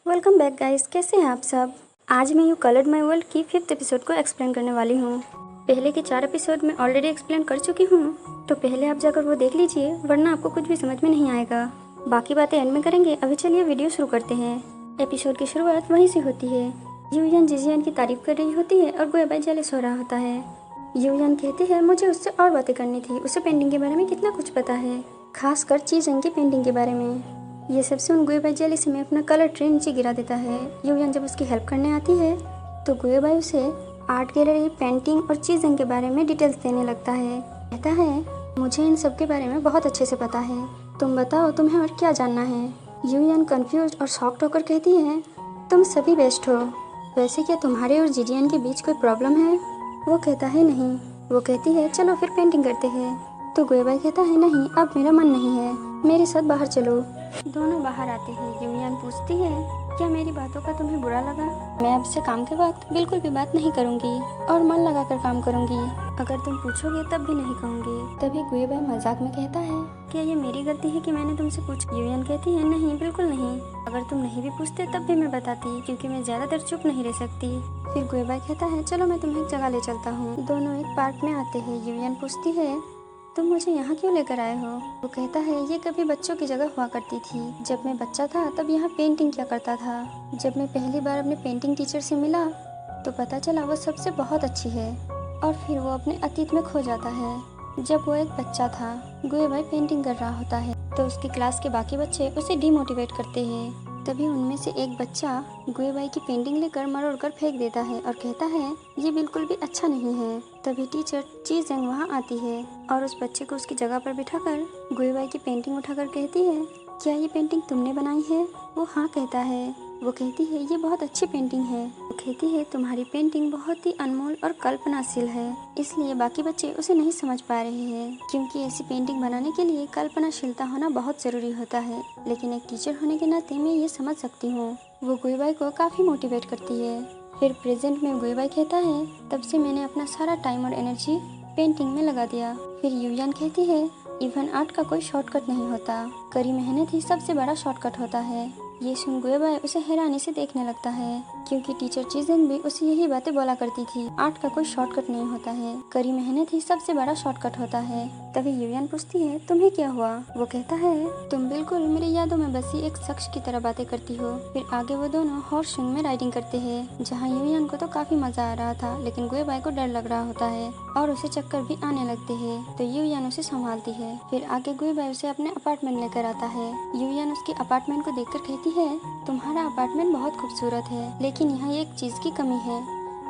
Welcome back guys, कैसे हैं आप सब। आज मैं यू कलर्ड माई वर्ल्ड की 5th एपिसोड को एक्सप्लेन करने वाली हूँ। पहले के 4 एपिसोड में ऑलरेडी एक्सप्लेन कर चुकी हूँ, तो पहले आप जाकर वो देख लीजिए, वरना आपको कुछ भी समझ में नहीं आएगा। बाकी बातें एंड में करेंगे। अभी चलिए वीडियो शुरू करते हैं। एपिसोड की शुरुआत वहीं से होती है। यूयान जिजियान की तारीफ कर रही होती है और गुएबाई जेलस हो रहा होता है। यूयान कहती है मुझे उससे और बातें करनी थी, उसे पेंटिंग के बारे में कितना कुछ पता है, खासकर चीजंग की पेंटिंग के बारे में। ये सब सुन गुएबाई जेलिसी में अपना कलर ट्रे नीचे गिरा देता है। यूयान जब उसकी हेल्प करने आती है तो गुएबाई उसे आर्ट गैलरी, पेंटिंग और चीजंग के बारे में डिटेल्स देने लगता है। कहता है मुझे इन सब के बारे में बहुत अच्छे से पता है, तुम बताओ तुम्हें और क्या जानना है। यूयान कंफ्यूज और शॉक्ड होकर कहती है तुम सभी बेस्ट हो, वैसे क्या तुम्हारे और जिजियान के बीच कोई प्रॉब्लम है। वो कहता है नहीं। वो कहती है चलो फिर पेंटिंग करते हैं। तो गुएबाई कहता है नहीं, अब मेरा मन नहीं है, मेरे साथ बाहर चलो। दोनों बाहर आते हैं। यूयान पूछती है क्या मेरी बातों का तुम्हें बुरा लगा। मैं अब से काम के वक्त बिल्कुल भी बात नहीं करूंगी और मन लगाकर काम करूंगी, अगर तुम पूछोगे तब भी नहीं कहूंगी। तभी गुएबाई मजाक में कहता है क्या ये मेरी गलती है कि मैंने तुमसे पूछा। यूयान कहती है नहीं, बिल्कुल नहीं, अगर तुम नहीं भी पूछते तब भी मैं बताती, क्योंकि मैं ज्यादा देर चुप नहीं रह सकती। फिर गुएबाई कहता है चलो मैं तुम्हें एक जगह ले चलता हूँ। दोनों एक पार्क में आते हैं। यूयान पूछती है तुम मुझे यहाँ क्यों लेकर आए हो। वो कहता है ये कभी बच्चों की जगह हुआ करती थी, जब मैं बच्चा था तब यहाँ पेंटिंग किया करता था। जब मैं पहली बार अपने पेंटिंग टीचर से मिला तो पता चला वो सबसे बहुत अच्छी है, और फिर वो अपने अतीत में खो जाता है। जब वो एक बच्चा था, गुएबाई पेंटिंग कर रहा होता है तो उसकी क्लास के बाकी बच्चे उसे डिमोटिवेट करते हैं। तभी उनमें से एक बच्चा गुएबाई की पेंटिंग लेकर मरोड़ कर फेंक देता है और कहता है ये बिल्कुल भी अच्छा नहीं है। तभी टीचर चीजंग वहाँ आती है और उस बच्चे को उसकी जगह पर बिठाकर गुएबाई की पेंटिंग उठाकर कहती है क्या ये पेंटिंग तुमने बनाई है। वो हाँ कहता है। वो कहती है ये बहुत अच्छी पेंटिंग है। वो कहती है तुम्हारी पेंटिंग बहुत ही अनमोल और कल्पनाशील है, इसलिए बाकी बच्चे उसे नहीं समझ पा रहे हैं, क्योंकि ऐसी पेंटिंग बनाने के लिए कल्पनाशीलता होना बहुत जरूरी होता है, लेकिन एक टीचर होने के नाते मैं ये समझ सकती हूँ। वो गुएबाई को काफी मोटिवेट करती है। फिर प्रेजेंट में गुएबाई कहता है तब से मैंने अपना सारा टाइम और एनर्जी पेंटिंग में लगा दिया। फिर यूयान कहती है इवन आर्ट का कोई शॉर्टकट नहीं होता, कड़ी मेहनत ही सबसे बड़ा शॉर्टकट होता है। ये सुन गुएबाई उसे हैरानी से देखने लगता है, क्योंकि टीचर चीजंग भी उसे यही बातें बोला करती थी, आर्ट का कोई शॉर्टकट नहीं होता है, कड़ी मेहनत ही सबसे बड़ा शॉर्टकट होता है। तभी यूयान पूछती है तुम्हें क्या हुआ। वो कहता है तुम बिल्कुल मेरी यादों में बसी एक शख्स की तरह बातें करती हो। फिर आगे वो दोनों हॉर्स में राइडिंग करते हैं, जहाँ यूयान को तो काफी मजा आ रहा था, लेकिन गुएबाई को डर लग रहा होता है और उसे चक्कर भी आने लगते हैं। तो यूयान उसे संभालती है। फिर आगे गुएबाई उसे अपने अपार्टमेंट लेकर आता है। यूयान उसके अपार्टमेंट को देखकर कहती है तुम्हारा अपार्टमेंट बहुत खूबसूरत है, लेकिन यहाँ एक चीज की कमी है।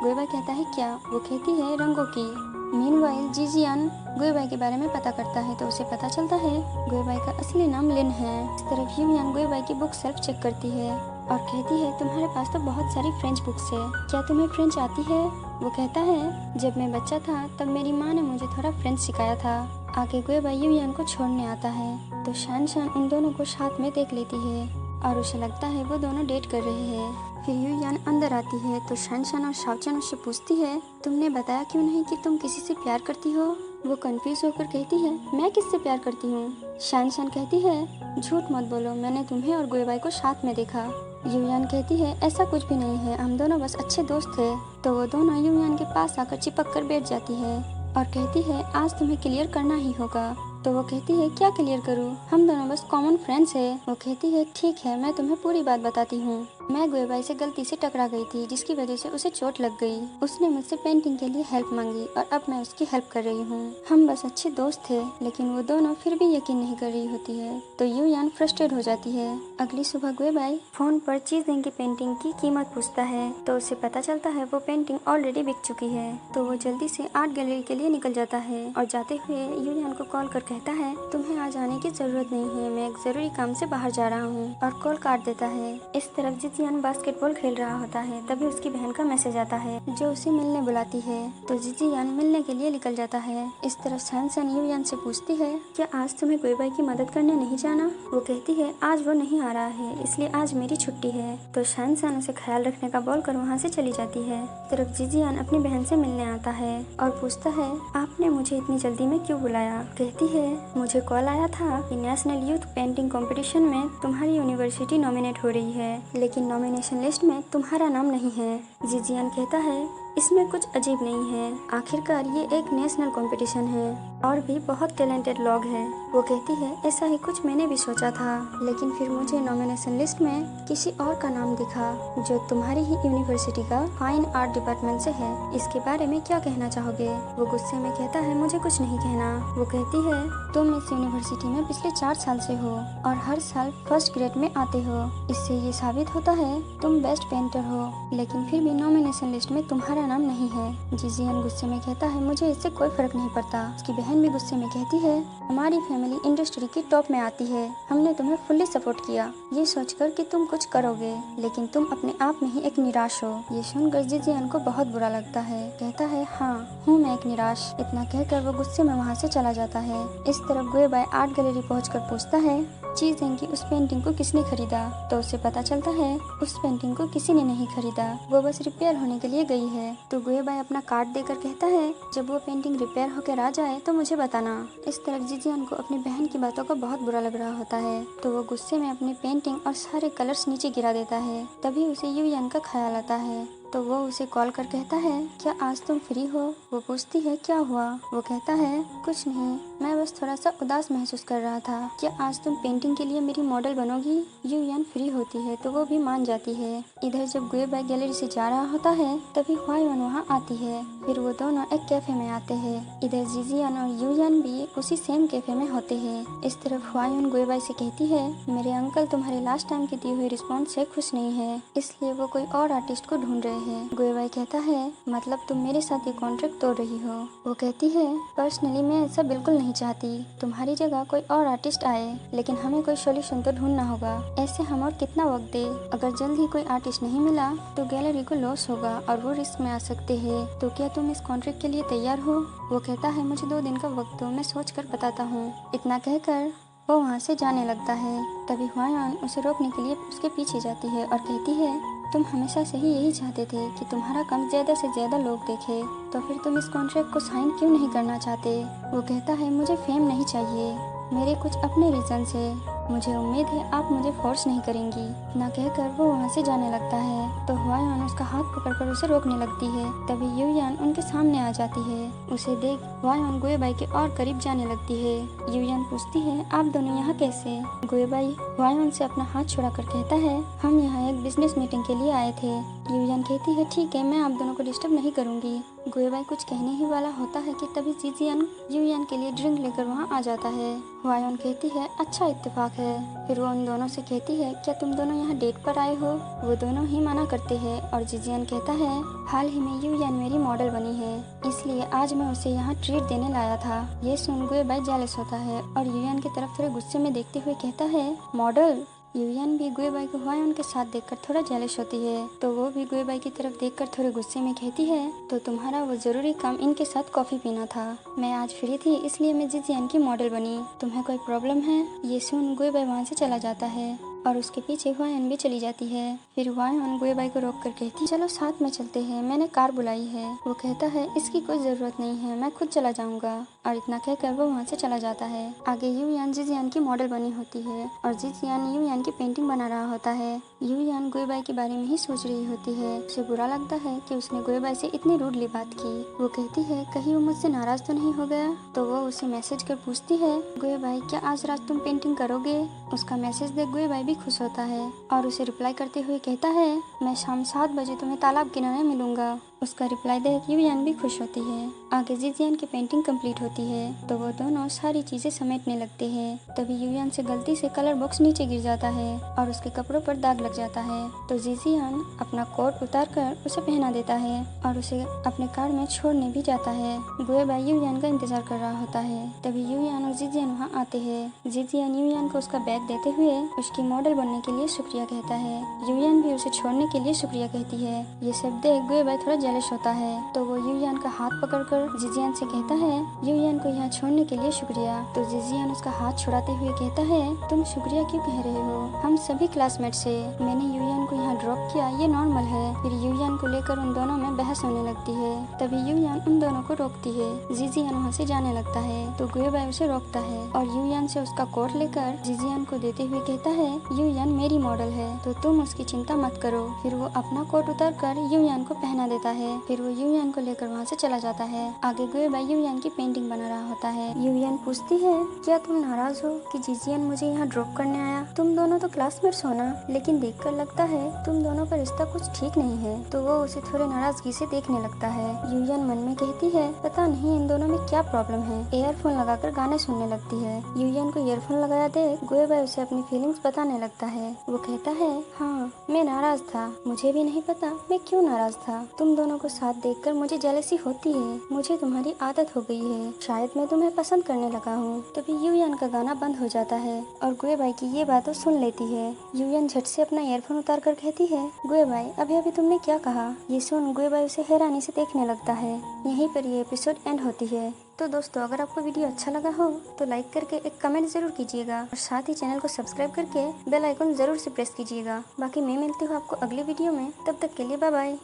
गुएबाई कहता है क्या। वो कहती है रंगों की। मीनवाइल जिजियान गुएबाई के बारे में पता करता है तो उसे पता चलता है गुएबाई का असली नाम लिन है। इस तरफ यूयान गुएबाई की बुक सेल्फ चेक करती है और कहती है तुम्हारे पास तो बहुत सारी फ्रेंच बुक्स है, क्या तुम्हें फ्रेंच आती है। वो कहता है जब मैं बच्चा था तब मेरी माँ ने मुझे थोड़ा फ्रेंच सिखाया था। आगे गुएबाई यूयान को छोड़ने आता है तो शान शान उन दोनों को साथ में देख लेती है और उसे लगता है वो दोनों डेट कर रहे हैं। फिर यूयान अंदर आती है तो शानशान और शाओचन उससे पूछती है तुमने बताया क्यों नहीं कि तुम किसी से प्यार करती हो। वो कंफ्यूज होकर कहती है मैं किससे प्यार करती हूँ। शानशान कहती है झूठ मत बोलो, मैंने तुम्हें और गुएबाई को साथ में देखा। यूयान कहती है ऐसा कुछ भी नहीं है, हम दोनों बस अच्छे दोस्त थे। तो वो दोनों यूयान के पास आकर चिपक कर बैठ जाती है और कहती है आज तुम्हें क्लियर करना ही होगा। तो वो कहती है क्या क्लियर करूँ, हम दोनों बस कॉमन फ्रेंड्स है। वो कहती है ठीक है, मैं तुम्हें पूरी बात बताती हूँ। मैं गुएबाई से गलती से टकरा गई थी, जिसकी वजह से उसे चोट लग गई। उसने मुझसे पेंटिंग के लिए हेल्प मांगी और अब मैं उसकी हेल्प कर रही हूँ। हम बस अच्छे दोस्त थे, लेकिन वो दोनों फिर भी यकीन नहीं कर रही होती है। तो यूयान फ्रस्ट्रेट हो जाती है। अगली सुबह गुएबाई फोन पर चीजंग की पेंटिंग की कीमत पूछता है तो उसे पता चलता है वो पेंटिंग ऑलरेडी बिक चुकी है। तो वो जल्दी से आर्ट गैलरी के लिए निकल जाता है और जाते हुए यूयान को कॉल कर कहता है तुम्हें आज आने की जरूरत नहीं है, मैं एक जरूरी काम से बाहर जा रहा हूँ, और कॉल काट देता है। इस तरफ जिजियान बास्केटबॉल खेल रहा होता है, तभी उसकी बहन का मैसेज आता है जो उसे मिलने बुलाती है। तो जिजियान मिलने के लिए निकल जाता है। इस तरफ शानशान यूयान से पूछती है क्या आज तुम्हें गुएबाई की मदद करने नहीं जाना। वो कहती है आज वो नहीं आ रहा है, इसलिए आज मेरी छुट्टी है। तो शानशान उसे ख्याल रखने का बोलकर वहाँ से चली जाती है। तरफ जिजियान अपनी बहन से मिलने आता है और पूछता है आपने मुझे इतनी जल्दी में क्यों बुलाया। कहती है मुझे कॉल आया था कि नेशनल यूथ पेंटिंग कंपटीशन में तुम्हारी यूनिवर्सिटी नॉमिनेट हो रही है, लेकिन इन नॉमिनेशन लिस्ट में तुम्हारा नाम नहीं है। जिजियन कहता है इसमें कुछ अजीब नहीं है, आखिरकार ये एक नेशनल कंपटीशन है और भी बहुत टैलेंटेड लोग हैं। वो कहती है ऐसा ही कुछ मैंने भी सोचा था, लेकिन फिर मुझे नॉमिनेशन लिस्ट में किसी और का नाम दिखा जो तुम्हारी ही यूनिवर्सिटी का फाइन आर्ट डिपार्टमेंट से है। इसके बारे में क्या कहना चाहोगे? वो गुस्से में कहता है मुझे कुछ नहीं कहना। वो कहती है तुम इस यूनिवर्सिटी में पिछले 4 साल से हो और हर साल फर्स्ट ग्रेड में आते हो, इससे ये साबित होता है तुम बेस्ट पेंटर हो, लेकिन फिर भी नॉमिनेशन लिस्ट में तुम्हारा नाम नहीं है। जिजियन गुस्से में कहता है मुझे इससे कोई फर्क नहीं पड़ता। उसकी बहन भी गुस्से में कहती है हमारी फैमिली इंडस्ट्री की टॉप में आती है, हमने तुम्हें फुल्ली सपोर्ट किया ये सोचकर कि तुम कुछ करोगे, लेकिन तुम अपने आप में ही एक निराश हो। ये सुनकर जिजियन को बहुत बुरा लगता है। कहता है हाँ हूँ मैं एक निराश। इतना कहकर वो गुस्से में वहाँ से चला जाता है। इस तरफ गुएबाई आर्ट गैलरी पहुँचकर पूछता है चीजें की उस पेंटिंग को किसने खरीदा, तो उसे पता चलता है उस पेंटिंग को किसी ने नहीं खरीदा, वो बस रिपेयर होने के लिए गई है। तो गुएबाई अपना कार्ड देकर कहता है जब वो पेंटिंग रिपेयर होकर आ जाए तो मुझे बताना। इस तरफ जिजियन को अपनी बहन की बातों का बहुत बुरा लग रहा होता है, तो वो गुस्से में अपनी पेंटिंग और सारे कलर्स नीचे गिरा देता है। तभी उसे यूयान का ख्याल आता है, तो वो उसे कॉल कर कहता है क्या आज तुम फ्री हो? वो पूछती है क्या हुआ? वो कहता है कुछ नहीं, मैं बस थोड़ा सा उदास महसूस कर रहा था। क्या आज तुम पेंटिंग के लिए मेरी मॉडल बनोगी? यूयान फ्री होती है तो वो भी मान जाती है। इधर जब गुएबाई गैलरी से जा रहा होता है तभी हुआयुन वहाँ आती है। फिर वो दोनों एक कैफे में आते हैं। इधर जिजियन और यूयान भी उसी सेम कैफे में होते हैं। इस तरफ हुआयुन गुएबाई से कहती है मेरे अंकल तुम्हारे लास्ट टाइम की दी हुई रिस्पॉन्स से खुश नहीं है, इसलिए वो कोई और आर्टिस्ट को ढूंढ रहे हैं। गुएबाई कहता है मतलब तुम मेरे साथ ये कॉन्ट्रैक्ट तोड़ रही हो? वो कहती है पर्सनली मैं ऐसा बिल्कुल नहीं चाहती, तुम्हारी जगह कोई और आर्टिस्ट आए, लेकिन हमें कोई सोल्यूशन तो ढूंढना होगा। ऐसे हम और कितना वक्त दे? अगर जल्द ही कोई आर्टिस्ट नहीं मिला तो गैलरी को लॉस होगा और वो रिस्क में आ सकते हैं। तो क्या तुम इस कॉन्ट्रैक्ट के लिए तैयार हो? वो कहता है मुझे 2 दिन का वक्त दो, मैं सोच कर बताता हूँ। इतना कहकर वो वहाँ से जाने लगता है। तभी हुआयुन उसे रोकने के लिए उसके पीछे जाती है और कहती है तुम हमेशा से ही यही चाहते थे कि तुम्हारा काम ज्यादा से ज्यादा लोग देखे, तो फिर तुम इस कॉन्ट्रैक्ट को साइन क्यों नहीं करना चाहते? वो कहता है मुझे फेम नहीं चाहिए, मेरे कुछ अपने रीजन है, मुझे उम्मीद है आप मुझे फोर्स नहीं करेंगी। ना कहकर वो वहाँ से जाने लगता है। तो हुआयुन उसका हाथ पकड़कर उसे रोकने लगती है। तभी यूयान उनके सामने आ जाती है। उसे देख हुआयुन गुएबाई के और करीब जाने लगती है। यूयान पूछती है आप दोनों यहाँ कैसे? गुएबाई हुआयुन से अपना हाथ छुड़ाकर कहता है हम यहाँ एक बिजनेस मीटिंग के लिए आए थे। यूयान कहती है ठीक है, मैं आप दोनों को डिस्टर्ब नहीं करूँगी। गुएबाई कुछ कहने ही वाला होता है कि तभी जिजियन यूयान के लिए ड्रिंक लेकर वहाँ आ जाता है। हुआयुन कहती है अच्छा इत्तेफाक है। फिर वो उन दोनों से कहती है क्या तुम दोनों यहाँ डेट पर आए हो? वो दोनों ही मना करते हैं और जिजियन कहता है हाल ही में यूयान मेरी मॉडल बनी है, इसलिए आज मैं उसे यहाँ ट्रीट देने लाया था। ये सुन गुएबाई जेलस होता है और यूयान की तरफ थोड़े गुस्से में देखते हुए कहता है मॉडल? यूयान भी गुएबाई को हुआयुन के साथ देखकर थोड़ा जेलस होती है, तो वो भी गुएबाई की तरफ देखकर थोड़े गुस्से में कहती है तो तुम्हारा वो जरूरी काम इनके साथ कॉफी पीना था। मैं आज फ्री थी इसलिए मैं जिजियन की मॉडल बनी, तुम्हें कोई प्रॉब्लम है? ये सुन गुएबाई वहाँ से चला जाता है और उसके पीछे हुआयुन भी चली जाती है। फिर हुआयुन गुएबाई को रोक कर कहती चलो साथ में चलते हैं, मैंने कार बुलाई है। वो कहता है इसकी कोई जरूरत नहीं है, मैं खुद चला जाऊंगा। और इतना कहकर वो वहाँ से चला जाता है। आगे यूयान जिजियन की मॉडल बनी होती है और जिजियन यूयान की पेंटिंग बना रहा होता है। यूयान गुएबाई के बारे में ही सोच रही होती है। उसे बुरा लगता है कि उसने गुएबाई से इतनी रूडली बात की। वो कहती है कहीं वो मुझसे नाराज तो नहीं हो गया? तो वो उसे मैसेज कर पूछती है गुएबाई क्या आज रात तुम पेंटिंग करोगे? उसका मैसेज देख गुएबाई भी खुश होता है और उसे रिप्लाई करते हुए कहता है मैं शाम 7 बजे तुम्हें तालाब किनारे मिलूंगा। उसका रिप्लाई देख यूयान भी खुश होती है। आगे जिजियन की पेंटिंग कंप्लीट होती है तो वो दोनों सारी चीजें समेटने लगते हैं। तभी यूयान से गलती से कलर बॉक्स नीचे गिर जाता है और उसके कपड़ों पर दाग लग जाता है। तो जिजियन अपना कोट उतार कर उसे पहना देता है और उसे अपने कार में छोड़ने भी जाता है। गुएबाई यूयान का इंतजार कर रहा होता है। तभी यूयान और जिजियन वहाँ आते हैं। जिजियन यूयान को उसका बैग देते हुए उसकी मॉडल बनने के लिए शुक्रिया कहता है। यूयान भी उसे छोड़ने के लिए शुक्रिया कहती है। ये सब देख गुएबाई थोड़ा जेलस होता है तो वो यूयान का हाथ पकड़कर जिजियान से कहता है यूयान को यहाँ छोड़ने के लिए शुक्रिया। तो जिजियान उसका हाथ छुड़ाते हुए कहता है तुम शुक्रिया क्यों कह रहे हो, हम सभी क्लासमेट से मैंने यूयान को यहाँ ड्रॉप किया, ये नॉर्मल है। फिर यूयान को लेकर उन दोनों में बहस होने लगती है। तभी यूयान उन दोनों को रोकती है। जिजियान वहाँ से जाने लगता है तो गुएबाई उसे रोकता है और यूयान से उसका कोट लेकर जिजियान को देते हुए कहता है यूयान मेरी मॉडल है तो तुम उसकी चिंता मत करो। फिर वो अपना कोट उतार कर यूयान को पहना देता है। फिर वो यूयान को लेकर वहाँ से चला जाता है। आगे गुएबाई यूयान की पेंटिंग बना रहा होता है। यूयान पूछती है क्या तुम नाराज हो कि जिजियान मुझे यहाँ ड्रॉप करने आया, तुम दोनों तो क्लासमेट्स हो ना, लेकिन देखकर लगता है तुम दोनों का रिश्ता कुछ ठीक नहीं है। तो वो उसे थोड़े नाराजगी से देखने लगता है। यूयान मन में कहती है पता नहीं इन दोनों में क्या प्रॉब्लम है। ईयरफोन लगाकर गाने सुनने लगती है। यूयान को ईयरफोन लगाया देख गुएबाई उसे अपनी फीलिंग्स बताने लगता है। वो कहता है हाँ मैं नाराज था, मुझे भी नहीं पता मैं क्यों नाराज था। तुम दोनों को साथ देखकर मुझे जेलसी होती है, मुझे तुम्हारी आदत हो गई है, शायद मैं तुम्हें पसंद करने लगा हूँ। तभी यूयान का गाना बंद हो जाता है और गुएबाई की ये बात सुन लेती है। यूयान झट से अपना ईयरफोन उतार कर कहती है गुएबाई अभी अभी तुमने क्या कहा। ये सुन गुएबाई उसे हैरानी से देखने लगता है। यहीं पर ये एपिसोड एंड होती है। तो दोस्तों अगर आपको वीडियो अच्छा लगा हो तो लाइक करके एक कमेंट जरूर कीजिएगा और साथ ही चैनल को सब्सक्राइब करके बेल आइकन जरूर से प्रेस कीजिएगा। बाकी मैं मिलती हूँ आपको अगली वीडियो में, तब तक के लिए बाय बाय।